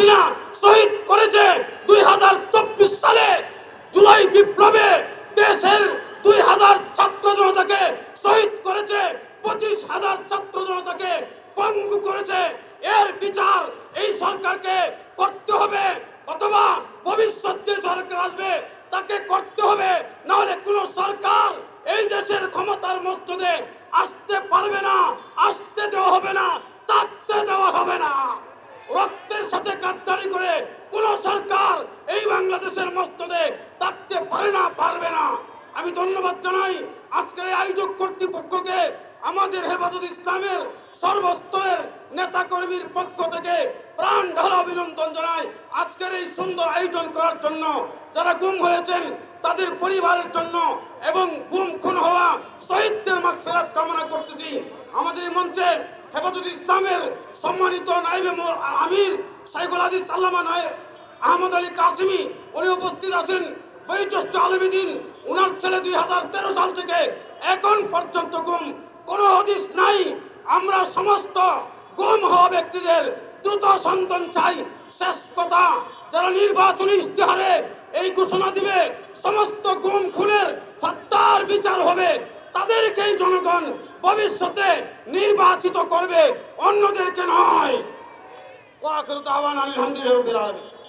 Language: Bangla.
হাসিনা শহীদ করেছে 2024 সালে জুলাই বিপ্লবে দেশের 2000 ছাত্র জনতাকে শহীদ করেছে, 25,000 ছাত্র জনতাকে পঙ্গু করেছে। এর বিচার এই সরকারকে করতে হবে, অথবা ভবিষ্যৎ যে সরকার আসবে তাকে করতে হবে। না হলে কোন সরকার এই দেশের ক্ষমতার মস্তদে আসতে পারবে না, আসতে দেওয়া হবে না, থাকতে দেওয়া হবে না। রক্তের সাথে গাদ্দারি করে কোন সরকার এই বাংলাদেশের মস্তদে থাকতে পারে না, পারবে না। আমি ধন্যবাদ জানাই আজকের এই আয়োজক কর্তৃপক্ষকে, আমাদের হেফাজত ইসলামের সর্বস্তরের নেতা কর্মীর পক্ষ থেকে প্রাণ ঢালা অভিনন্দন জানাই আজকের এই সুন্দর আয়োজন করার জন্য। যারা গুম হয়েছেন তাদের পরিবারের জন্য এবং গুম খুন হওয়া শহীদদের মাগফিরাত কামনা করতেছি। আমাদের এই মঞ্চে হেফাজত ইসলামের সম্মানিত নায়েবে আমির শাইখুল হাদিস আল্লামা আহমদ আলী কাসিমি উনি উপস্থিত আছেন। বয়োজ্যেষ্ঠ আলেমীদ্বীন, উনার ছেলে 2013 সাল থেকে এখন পর্যন্ত গুম, কোনো হদিস নাই। আমরা সমস্ত গুম হওয়া ব্যক্তিদের দ্রুত সন্ধান চাই। শেষ কথা, যারা নির্বাচনী ইশতেহারে এই ঘোষণা দিবে সমস্ত গুম খুনের হত্যার বিচার হবে, তাদেরকেই জনগণ ভবিষ্যতে নির্বাচিত করবে, অন্যদেরকে নয়। ওয়া আখিরু দাওয়ানা আলহামদুলিল্লাহি রাব্বিল আলামিন।